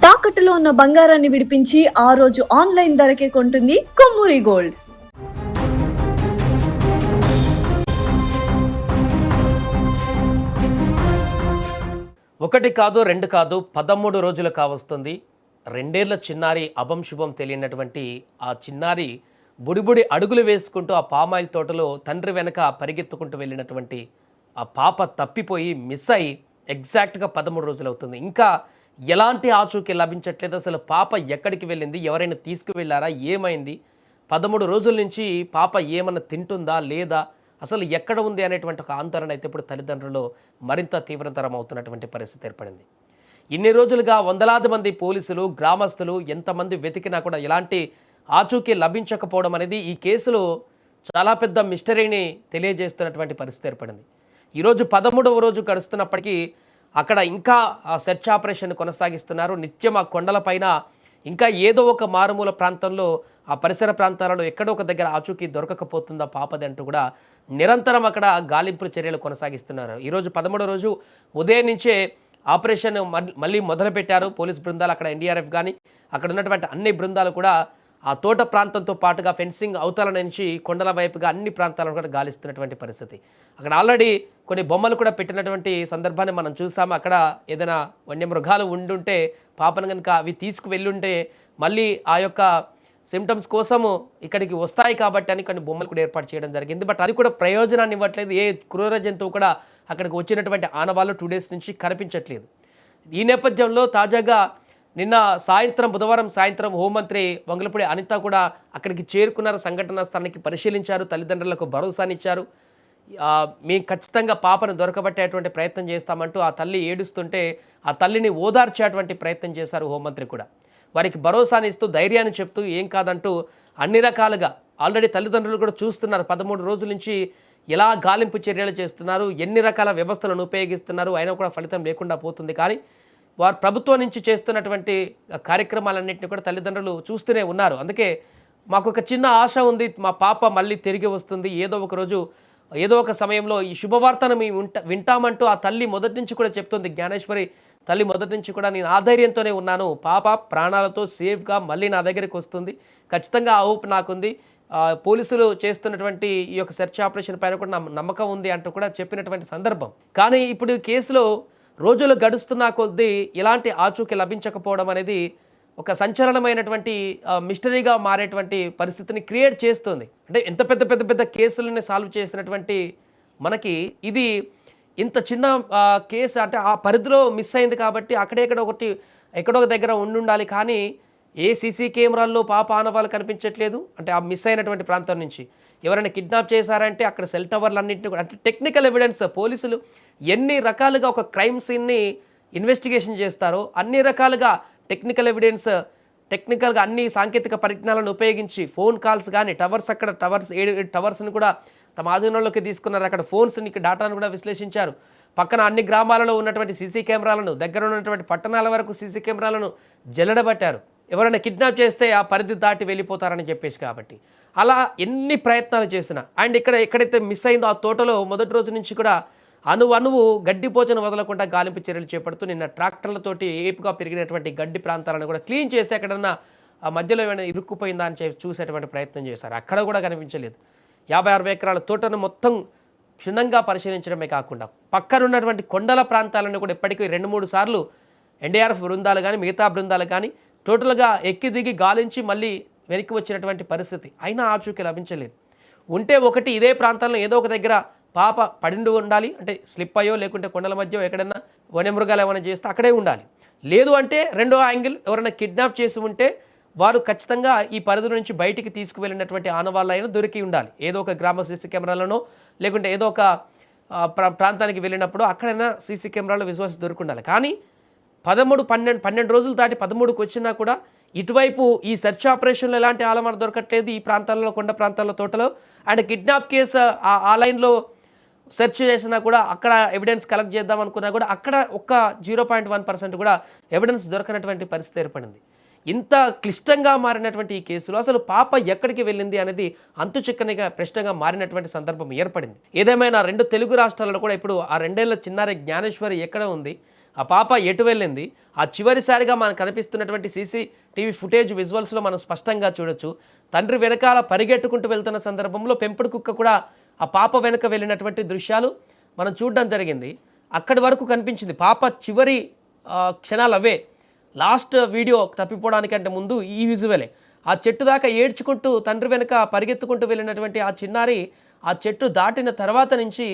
తాకట్టులో ఉన్న బంగారాన్ని విడిపించి ఆ రోజు ఆన్లైన్ ధరకే కొంటుంది కొమ్మూరి గోల్డ్. ఒకటి కాదు రెండు కాదు 13 రోజులు కావస్తుంది. రెండేళ్ల చిన్నారి అభం శుభం తెలియనటువంటి ఆ చిన్నారి బుడిబుడి అడుగులు వేసుకుంటూ ఆ పామాయిల్ తోటలో తండ్రి వెనక పరిగెత్తుకుంటూ వెళ్ళినటువంటి ఆ పాప తప్పిపోయి మిస్ అయి ఎగ్జాక్ట్గా 13 రోజులు అవుతుంది. ఇంకా ఎలాంటి ఆచూకీ లభించట్లేదు. అసలు పాప ఎక్కడికి వెళ్ళింది, ఎవరైనా తీసుకువెళ్ళారా, ఏమైంది, 13 రోజుల నుంచి పాప ఏమన్నా తింటుందా లేదా, అసలు ఎక్కడ ఉంది అనేటువంటి ఒక ఆందోళన అయితే ఇప్పుడు తల్లిదండ్రులు మరింత తీవ్రతరం అవుతున్నటువంటి పరిస్థితి ఏర్పడింది. ఇన్ని రోజులుగా వందలాది మంది పోలీసులు, గ్రామస్తులు ఎంతమంది వెతికినా కూడా ఎలాంటి ఆచూకీ లభించకపోవడం అనేది ఈ కేసులో చాలా పెద్ద మిస్టరీని తెలియజేస్తున్నటువంటి పరిస్థితి ఏర్పడింది. ఈరోజు 13వ రోజు గడుస్తున్నప్పటికీ అక్కడ ఇంకా సెర్చ్ ఆపరేషన్ కొనసాగిస్తున్నారు. నిత్యం ఆ కొండలపైన ఇంకా ఏదో ఒక మారుమూల ప్రాంతంలో ఆ పరిసర ప్రాంతాలలో ఎక్కడో ఒక దగ్గర ఆచూకీ దొరకకపోతుందా పాపది అంటూ కూడా నిరంతరం అక్కడ గాలింపుల చర్యలు కొనసాగిస్తున్నారు. ఈరోజు 13వ రోజు ఉదయం నుంచే ఆపరేషన్ మళ్ళీ మొదలుపెట్టారు పోలీస్ బృందాలు. అక్కడ ఎన్డీఆర్ఎఫ్ కానీ అక్కడ ఉన్నటువంటి అన్ని బృందాలు కూడా ఆ తోట ప్రాంతంతో పాటుగా ఫెన్సింగ్ అవతల నుంచి కొండల వైపుగా అన్ని ప్రాంతాలను కూడా గాలిస్తున్నటువంటి పరిస్థితి. అక్కడ ఆల్రెడీ కొన్ని బొమ్మలు కూడా పెట్టినటువంటి సందర్భాన్ని మనం చూసాము. అక్కడ ఏదైనా వన్యమృగాలు ఉండుంటే పాపను కనుక అవి తీసుకువెళ్ళుంటే మళ్ళీ ఆ యొక్క సిమ్టమ్స్ కోసము ఇక్కడికి వస్తాయి కాబట్టి అని కొన్ని బొమ్మలు కూడా ఏర్పాటు చేయడం జరిగింది. బట్ అది కూడా ప్రయోజనాన్ని ఇవ్వట్లేదు. ఏ క్రూర జంతువు కూడా అక్కడికి వచ్చినటువంటి ఆనవాళ్ళు 2 డేస్ నుంచి కనిపించట్లేదు. ఈ నేపథ్యంలో తాజాగా నిన్న సాయంత్రం, బుధవారం సాయంత్రం హోంమంత్రి వంగలపూడి అనిత కూడా అక్కడికి చేరుకున్నారు. సంఘటనా స్థలానికి పరిశీలించారు, తల్లిదండ్రులకు భరోసానిచ్చారు. మేము ఖచ్చితంగా పాపను దొరకబట్టేటువంటి ప్రయత్నం చేస్తామంటూ ఆ తల్లి ఏడుస్తుంటే ఆ తల్లిని ఓదార్చేటువంటి ప్రయత్నం చేశారు హోంమంత్రి కూడా. వారికి భరోసాని ఇస్తూ, ధైర్యాన్ని చెప్తూ ఏం కాదంటూ అన్ని రకాలుగా ఆల్రెడీ తల్లిదండ్రులు కూడా చూస్తున్నారు. 13 రోజుల నుంచి ఎలా గాలింపు చర్యలు చేస్తున్నారు, ఎన్ని రకాల వ్యవస్థలను ఉపయోగిస్తున్నారు, అయినా కూడా ఫలితం లేకుండా పోతుంది. కానీ వారు ప్రభుత్వం నుంచి చేస్తున్నటువంటి కార్యక్రమాలన్నింటినీ కూడా తల్లిదండ్రులు చూస్తూనే ఉన్నారు. అందుకే మాకు ఒక చిన్న ఆశ ఉంది, మా పాప మళ్ళీ తిరిగి వస్తుంది, ఏదో ఒక రోజు ఏదో ఒక సమయంలో ఈ శుభవార్తను మేము వింటామంటూ ఆ తల్లి మొదటి నుంచి కూడా చెప్తుంది. జ్ఞానేశ్వరి తల్లి మొదటి నుంచి కూడా నేను ఆధైర్యంతోనే ఉన్నాను, పాప ప్రాణాలతో సేఫ్గా మళ్ళీ నా దగ్గరికి వస్తుంది, ఖచ్చితంగా ఆ హోప్ నాకుంది, పోలీసులు చేస్తున్నటువంటి ఈ యొక్క సెర్చ్ ఆపరేషన్ పైన కూడా నమ్మకం ఉంది అంటూ కూడా చెప్పినటువంటి సందర్భం. కానీ ఇప్పుడు కేసులో రోజులు గడుస్తున్న కొద్దీ ఎలాంటి ఆచూకీ లభించకపోవడం అనేది ఒక సంచలనమైనటువంటి మిస్టరీగా మారేటువంటి పరిస్థితిని క్రియేట్ చేస్తుంది. అంటే ఎంత పెద్ద పెద్ద పెద్ద కేసులని సాల్వ్ చేసినటువంటి మనకి ఇది ఇంత చిన్న కేసు, అంటే ఆ పరిధిలో మిస్ అయింది కాబట్టి ఎక్కడో ఒక దగ్గర ఉండాలి. కానీ ఏ సీసీ కెమెరాల్లో పాప ఆనవాళ్ళు కనిపించట్లేదు. అంటే ఆ మిస్ అయినటువంటి ప్రాంతం నుంచి ఎవరైనా కిడ్నాప్ చేశారంటే అక్కడ సెల్ టవర్లన్నింటినీ కూడా, అంటే టెక్నికల్ ఎవిడెన్స్ పోలీసులు ఎన్ని రకాలుగా ఒక క్రైమ్ సీన్ని ఇన్వెస్టిగేషన్ చేస్తారో అన్ని రకాలుగా టెక్నికల్ ఎవిడెన్స్, టెక్నికల్గా అన్ని సాంకేతిక పరిజ్ఞానాలను ఉపయోగించి ఫోన్ కాల్స్ కానీ అక్కడ టవర్స్ 7 టవర్స్ని కూడా తమ ఆధీనంలోకి తీసుకున్నారు. అక్కడ ఫోన్స్ని డేటాను కూడా విశ్లేషించారు. పక్కన అన్ని గ్రామాలలో ఉన్నటువంటి సీసీ కెమెరాలను, దగ్గర ఉన్నటువంటి పట్టణాల వరకు సీసీ కెమెరాలను జల్లెడబట్టారు. ఎవరైనా కిడ్నాప్ చేస్తే ఆ పరిధి దాటి వెళ్ళిపోతారని చెప్పేసి. కాబట్టి అలా ఎన్ని ప్రయత్నాలు చేసినా, అండ్ ఎక్కడైతే మిస్ అయిందో ఆ తోటలో మొదటి రోజు నుంచి కూడా అణువు గడ్డిపోచను వదలకుండా గాలింపు చర్యలు చేపడుతూ నిన్న ట్రాక్టర్లతోటి ఏపుగా పెరిగినటువంటి గడ్డి ప్రాంతాలను కూడా క్లీన్ చేసి ఎక్కడన్నా ఆ మధ్యలో ఏమైనా ఇరుక్కుపోయిందా అని చూసేటువంటి ప్రయత్నం చేశారు. అక్కడ కూడా కనిపించలేదు. 50-60 ఎకరాల తోటను మొత్తం క్షుణ్ణంగా పరిశీలించడమే కాకుండా పక్కనున్నటువంటి కొండల ప్రాంతాలను కూడా ఇప్పటికీ 2-3 సార్లు ఎన్డీఆర్ఎఫ్ బృందాలు కానీ మిగతా బృందాలు కానీ టోటల్గా ఎక్కి దిగి గాలించి మళ్ళీ వెనక్కి వచ్చినటువంటి పరిస్థితి. అయినా ఆచూకీ లభించలేదు. ఉంటే ఒకటి ఇదే ప్రాంతాల్లో ఏదో ఒక దగ్గర పాప పడిండు ఉండాలి, అంటే స్లిప్ అయ్యో లేకుంటే కొండల మధ్య ఎక్కడైనా వన్యమృగాలు ఏమైనా చేస్తే అక్కడే ఉండాలి. లేదు అంటే రెండో యాంగిల్ ఎవరైనా కిడ్నాప్ చేసి ఉంటే వారు ఖచ్చితంగా ఈ పరిధి నుంచి బయటికి తీసుకువెళ్ళినటువంటి ఆనవాళ్ళైనా దొరికి ఉండాలి. ఏదో ఒక గ్రామ సీసీ కెమెరాలను లేకుంటే ఏదో ఒక ప్రాంతానికి వెళ్ళినప్పుడు అక్కడైనా సీసీ కెమెరాలో విజువల్స్ దొరికి ఉండాలి. కానీ 12 రోజులు దాటి 13కి వచ్చినా కూడా ఇటువైపు ఈ సెర్చ్ ఆపరేషన్లో ఎలాంటి ఆలమాన దొరకట్లేదు. ఈ ప్రాంతాల్లో, కొండ ప్రాంతాల్లో, తోటలో అండ్ కిడ్నాప్ కేసు ఆ లైన్లో సెర్చ్ చేసినా కూడా అక్కడ ఎవిడెన్స్ కలెక్ట్ చేద్దాం అనుకున్నా కూడా అక్కడ ఒక్క 0.1% కూడా ఎవిడెన్స్ దొరకనటువంటి పరిస్థితి ఏర్పడింది. ఇంత క్లిష్టంగా మారినటువంటి ఈ కేసులో అసలు పాప ఎక్కడికి వెళ్ళింది అనేది అంతు చిక్కనిగా ప్రశ్నగా మారినటువంటి సందర్భం ఏర్పడింది. ఏదేమైనా 2 తెలుగు రాష్ట్రాలలో కూడా ఇప్పుడు ఆ 2 ఏళ్ల చిన్నారి జ్ఞానేశ్వరి ఎక్కడ ఉంది, ఆ పాప ఎటు వెళ్ళింది, ఆ చివరిసారిగా మనకు కనిపిస్తున్నటువంటి CCTV ఫుటేజ్ విజువల్స్లో మనం స్పష్టంగా చూడొచ్చు. తండ్రి వెనకాల పరిగెట్టుకుంటూ వెళ్తున్న సందర్భంలో పెంపుడు కుక్క కూడా ఆ పాప వెనుక వెళ్ళినటువంటి దృశ్యాలు మనం చూడడం జరిగింది. అక్కడి వరకు కనిపించింది పాప చివరి క్షణాలు అవే. లాస్ట్ వీడియో తప్పిపోవడానికి అంటే ముందు ఈ విజువలే. ఆ చెట్టు దాకా ఏడ్చుకుంటూ తండ్రి వెనుక పరిగెత్తుకుంటూ వెళ్ళినటువంటి ఆ చిన్నారి ఆ చెట్టు దాటిన తర్వాత నుంచి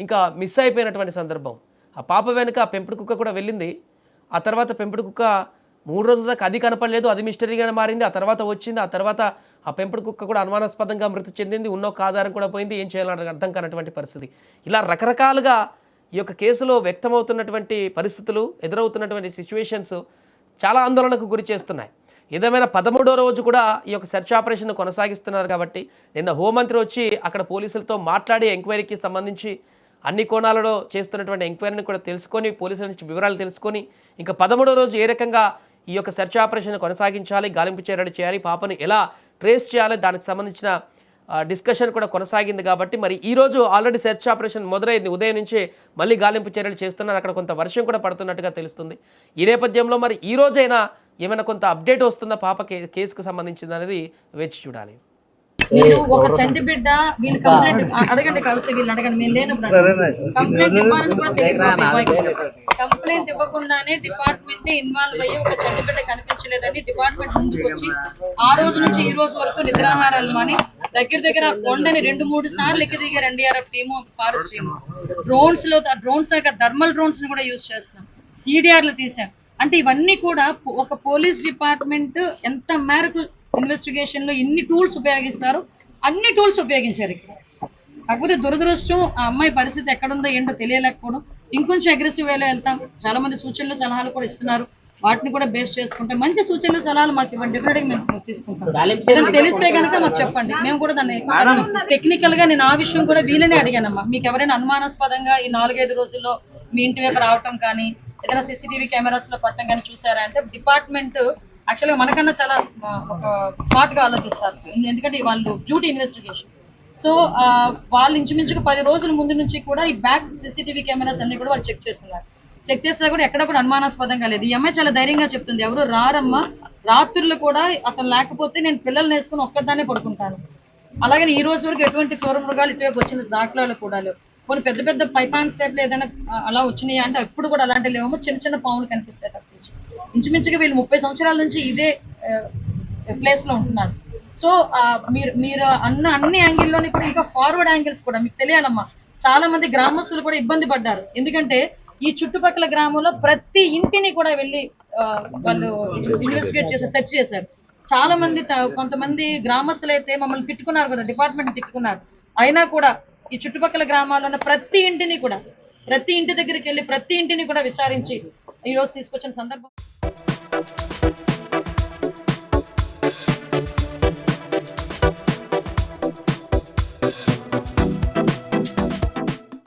ఇంకా మిస్ అయిపోయినటువంటి సందర్భం. ఆ పాప వెనుక ఆ పెంపుడు కుక్క కూడా వెళ్ళింది. ఆ తర్వాత పెంపుడు కుక్క 3 రోజుల దాకా అది కనపడలేదు, అది మిస్టరీగానే మారింది. ఆ తర్వాత వచ్చింది, ఆ తర్వాత ఆ పెంపుడు కుక్క కూడా అనుమానాస్పదంగా మృతి చెందింది. ఉన్న ఒక ఆధారం కూడా పోయింది. ఏం చేయాలని అర్థం కానటువంటి పరిస్థితి. ఇలా రకరకాలుగా ఈ యొక్క కేసులో వ్యక్తమవుతున్నటువంటి పరిస్థితులు, ఎదురవుతున్నటువంటి సిచ్యువేషన్స్ చాలా ఆందోళనకు గురి చేస్తున్నాయి. ఏదేమైనా 13వ రోజు కూడా ఈ యొక్క సెర్చ్ ఆపరేషన్ కొనసాగిస్తున్నారు కాబట్టి నిన్న హోంమంత్రి వచ్చి అక్కడ పోలీసులతో మాట్లాడి ఎంక్వైరీకి సంబంధించి అన్ని కోణాలలో చేస్తున్నటువంటి ఎంక్వైరీని కూడా తెలుసుకొని, పోలీసుల నుంచి వివరాలు తెలుసుకొని ఇంకా 13వ రోజు ఏ రకంగా ఈ యొక్క సెర్చ్ ఆపరేషన్ కొనసాగించాలి, గాలింపు చర్యలు చేయాలి, పాపను ఎలా ట్రేస్ చేయాలి, దానికి సంబంధించిన డిస్కషన్ కూడా కొనసాగింది. కాబట్టి మరి ఈరోజు ఆల్రెడీ సెర్చ్ ఆపరేషన్ మొదలైంది. ఉదయం నుంచే మళ్ళీ గాలింపు చర్యలు చేస్తున్నారు. అక్కడ కొంత వర్షం కూడా పడుతున్నట్టుగా తెలుస్తుంది. ఈ నేపథ్యంలో మరి ఈ రోజైనా ఏమైనా కొంత అప్డేట్ వస్తుందా పాప కేసుకు సంబంధించింది అనేది వేచి చూడాలి. మీరు ఒక చంటి బిడ్డ వీళ్ళు కంప్లైంట్ అడగండి, కలిసి వీళ్ళు అడగండి. మేము లేనప్పుడు కంప్లైంట్ ఇవ్వాలని కూడా తెలియదు. కంప్లైంట్ ఇవ్వకుండానే డిపార్ట్మెంట్ ఇన్వాల్వ్ అయ్యి ఒక చంటి బిడ్డ కనిపించలేదని డిపార్ట్మెంట్ ముందుకు వచ్చి ఆ రోజు నుంచి ఈ రోజు వరకు నిద్రాహారాలు మాని దగ్గర కొండని 2-3 సార్లు ఎక్కి దిగారు NDRF team, forest team. Drones యొక్క థర్మల్ డ్రోన్స్ ని కూడా యూజ్ చేస్తున్నాం, CDRలు తీసాం. అంటే ఇవన్నీ కూడా ఒక పోలీస్ డిపార్ట్మెంట్ ఎంత మేరకు ఇన్వెస్టిగేషన్ లో ఎన్ని టూల్స్ ఉపయోగిస్తారు, అన్ని టూల్స్ ఉపయోగించారు ఇక్కడ. కాకపోతే దురదృష్టం ఆ అమ్మాయి పరిస్థితి ఎక్కడుందో ఏంటో తెలియలేకపోవడం. ఇంకొంచెం అగ్రెసివ్ వేలో వెళ్తాం. చాలా మంది సూచనలు సలహాలు కూడా ఇస్తున్నారు, వాటిని కూడా బేస్ చేసుకుంటాం. మంచి సూచనలు సలహాలు మాకు ఇవ్వండి, డెఫినెట్ గా మేము తీసుకుంటాం. ఏదైనా తెలిస్తే కనుక మాకు చెప్పండి, మేము కూడా దాన్ని టెక్నికల్ గా నేను ఆ విషయం కూడా వీళ్ళనే అడిగానమ్మా. మీకు ఎవరైనా అనుమానాస్పదంగా ఈ 4-5 రోజుల్లో మీ ఇంటి వైపు రావటం కానీ ఏదైనా CCTV కెమెరాస్ లో పట్టడం కానీ చూసారా అంటే డిపార్ట్మెంట్ యాక్చువల్గా మనకన్నా చాలా ఒక స్మార్ట్ గా ఆలోచిస్తారు. ఎందుకంటే వాళ్ళు డ్యూటీ ఇన్వెస్టిగేషన్. సో వాళ్ళు ఇంచుమించుగా 10 రోజుల ముందు నుంచి కూడా ఈ బ్యాక్ CCTV కెమెరాస్ అన్ని కూడా వాళ్ళు చెక్ చేస్తున్నారు. చెక్ చేస్తే కూడా ఎక్కడ కూడా అనుమానాస్పదంగా లేదు. ఈ అమ్మాయి చాలా ధైర్యంగా చెప్తుంది, ఎవరు రారమ్మా, రాత్రులు కూడా అతను లేకపోతే నేను పిల్లల్ని వేసుకుని ఒక్కదాన్నే పడుకుంటాను. అలాగే ఈ రోజు వరకు ఎటువంటి క్రూర మృగాలు ఇటువైపు వచ్చిన దాఖలాలు కూడా లేవు. కొన్ని పెద్ద పెద్ద పైథాన్స్ టైప్లో ఏదైనా అలా వచ్చినాయి అంటే ఎప్పుడు కూడా అలాంటి లేవేమో, చిన్న చిన్న పాములు కనిపిస్తాయి తప్పించి. ఇంచుమించుగా వీళ్ళు 30 సంవత్సరాల నుంచి ఇదే ప్లేస్ లో ఉంటున్నారు. సో మీరు అన్ని యాంగిల్లోని కూడా ఇంకా ఫార్వర్డ్ యాంగిల్స్ కూడా మీకు తెలియాలమ్మా. చాలా మంది గ్రామస్తులు కూడా ఇబ్బంది పడ్డారు. ఎందుకంటే ఈ చుట్టుపక్కల గ్రామంలో ప్రతి ఇంటిని కూడా వెళ్ళి వాళ్ళు ఇన్వెస్టిగేట్ చేసి సెర్చ్ చేశారు. చాలా మంది కొంతమంది గ్రామస్తులు అయితే మమ్మల్ని తిట్టుకున్నారు కదా, డిపార్ట్మెంట్ తిట్టుకున్నారు. అయినా కూడా ఈ చుట్టుపక్కల గ్రామాల్లో ఉన్న ప్రతి ఇంటి దగ్గరికి వెళ్ళి ప్రతి ఇంటిని కూడా విచారించి ఈ రోజు తీసుకొచ్చిన సందర్భం.